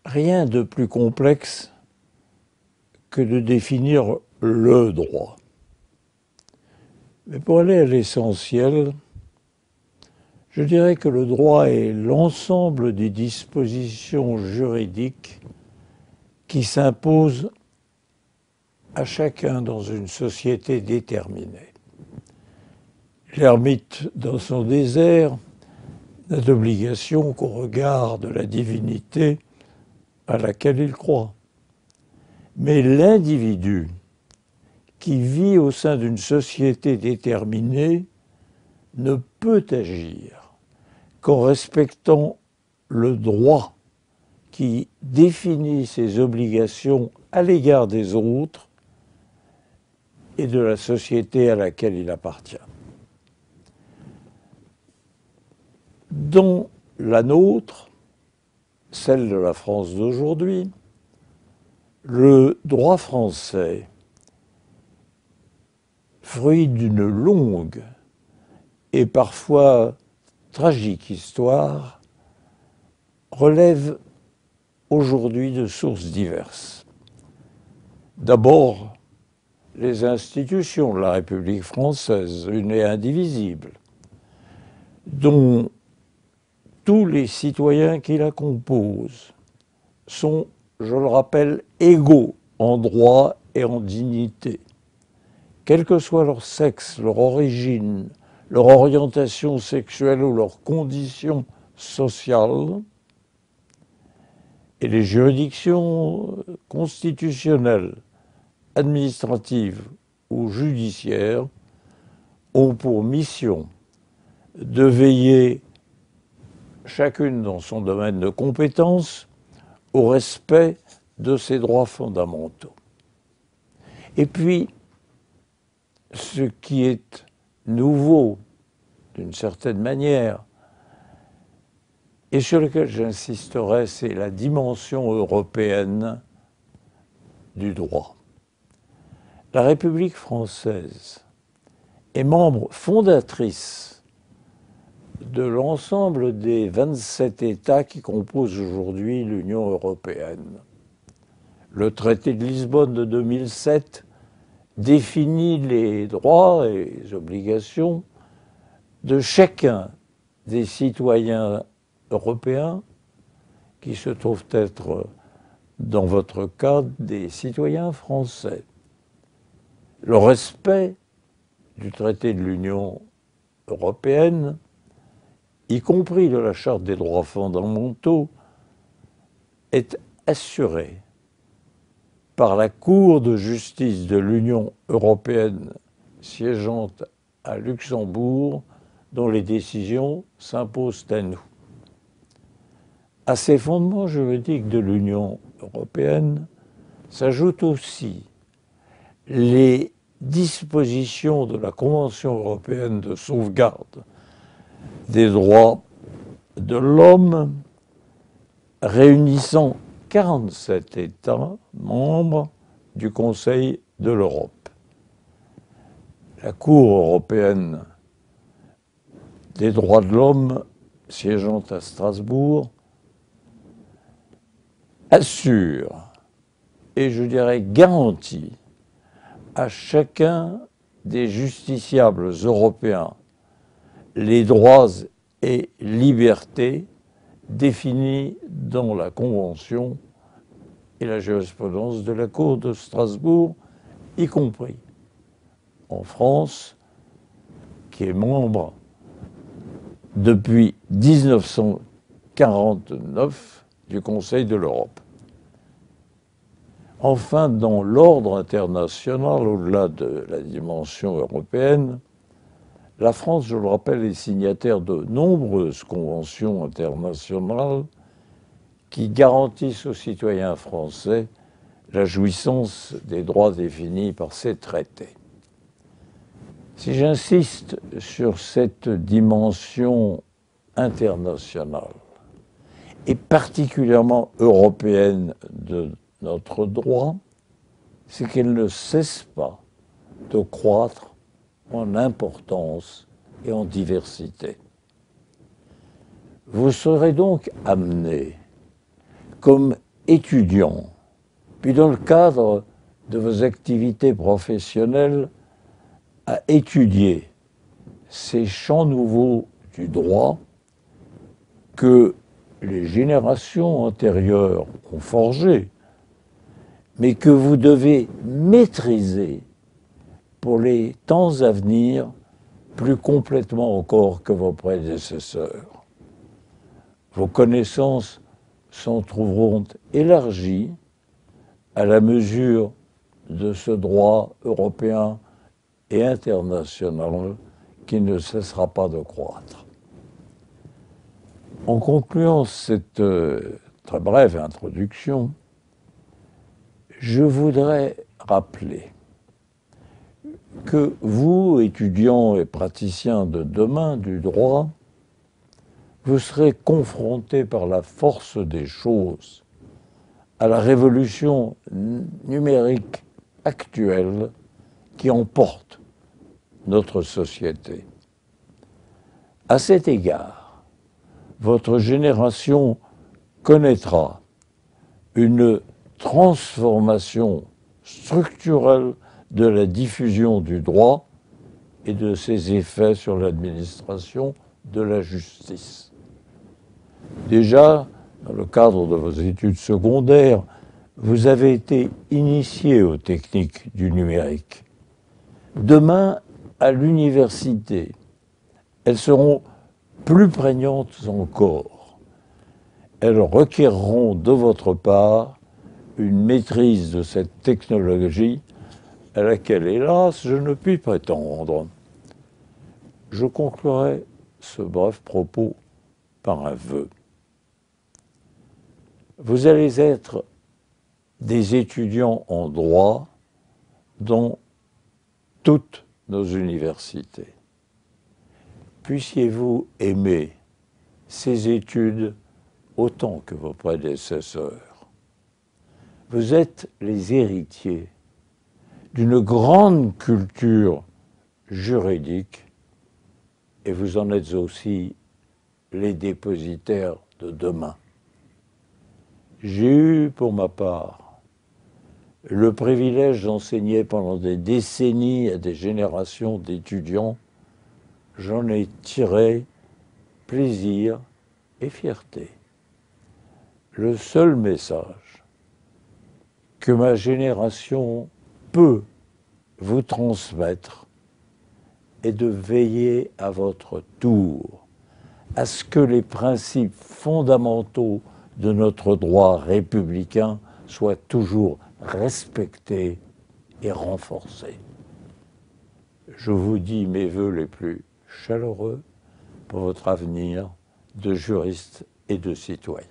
Rien de plus complexe que de définir le droit. Mais pour aller à l'essentiel, je dirais que le droit est l'ensemble des dispositions juridiques qui s'imposent à chacun dans une société déterminée. L'ermite dans son désert n'a d'obligation qu'au regard de la divinité à laquelle il croit. Mais l'individu qui vit au sein d'une société déterminée ne peut agir qu'en respectant le droit qui définit ses obligations à l'égard des autres et de la société à laquelle il appartient. Dans la nôtre, celle de la France d'aujourd'hui, le droit français, fruit d'une longue et parfois tragique histoire, relève aujourd'hui de sources diverses. D'abord, les institutions de la République française, une et indivisible, dont tous les citoyens qui la composent sont, je le rappelle, égaux en droit et en dignité. Quel que soit leur sexe, leur origine, leur orientation sexuelle ou leur condition sociale, et les juridictions constitutionnelles, administratives ou judiciaires ont pour mission de veiller, chacune dans son domaine de compétence, au respect de ses droits fondamentaux. Et puis, ce qui est nouveau, d'une certaine manière, et sur lequel j'insisterai, c'est la dimension européenne du droit. La République française est membre fondatrice de l'ensemble des 27 États qui composent aujourd'hui l'Union européenne. Le traité de Lisbonne de 2007 définit les droits et les obligations de chacun des citoyens européens, qui se trouvent être, dans votre cas, des citoyens français. Le respect du traité de l'Union européenne, y compris de la Charte des droits fondamentaux, est assuré par la Cour de justice de l'Union européenne siégeant à Luxembourg, dont les décisions s'imposent à nous. À ces fondements juridiques de l'Union européenne s'ajoutent aussi les dispositions de la Convention européenne de sauvegarde des droits de l'homme, réunissant 47 États membres du Conseil de l'Europe. La Cour européenne des droits de l'homme, siégeant à Strasbourg, assure, et je dirais garantit, à chacun des justiciables européens les droits et libertés définis dans la Convention et la jurisprudence de la Cour de Strasbourg, y compris en France, qui est membre depuis 1949 du Conseil de l'Europe. Enfin, dans l'ordre international, au-delà de la dimension européenne, la France, je le rappelle, est signataire de nombreuses conventions internationales qui garantissent aux citoyens français la jouissance des droits définis par ces traités. Si j'insiste sur cette dimension internationale, et particulièrement européenne de notre droit, c'est qu'elle ne cesse pas de croître en importance et en diversité. Vous serez donc amené, comme étudiant, puis dans le cadre de vos activités professionnelles, à étudier ces champs nouveaux du droit que les générations antérieures ont forgés, mais que vous devez maîtriser pour les temps à venir plus complètement encore que vos prédécesseurs. Vos connaissances s'en trouveront élargies à la mesure de ce droit européen et international qui ne cessera pas de croître. En concluant cette très brève introduction, je voudrais rappeler que vous, étudiants et praticiens de demain du droit, vous serez confrontés par la force des choses à la révolution numérique actuelle qui emporte notre société. À cet égard, votre génération connaîtra une transformation structurelle de la diffusion du droit et de ses effets sur l'administration de la justice. Déjà, dans le cadre de vos études secondaires, vous avez été initié aux techniques du numérique. Demain, à l'université, elles seront plus prégnantes encore. Elles requerront de votre part une maîtrise de cette technologie à laquelle, hélas, je ne puis prétendre. Je conclurai ce bref propos par un vœu. Vous allez être des étudiants en droit dans toutes nos universités. Puissiez-vous aimer ces études autant que vos prédécesseurs. Vous êtes les héritiers d'une grande culture juridique et vous en êtes aussi les dépositaires de demain. J'ai eu, pour ma part, le privilège d'enseigner pendant des décennies à des générations d'étudiants. J'en ai tiré plaisir et fierté. Le seul message que ma génération peut vous transmettre est de veiller à votre tour à ce que les principes fondamentaux de notre droit républicain soient toujours respectés et renforcés. Je vous dis mes vœux les plus chaleureux pour votre avenir de juriste et de citoyen.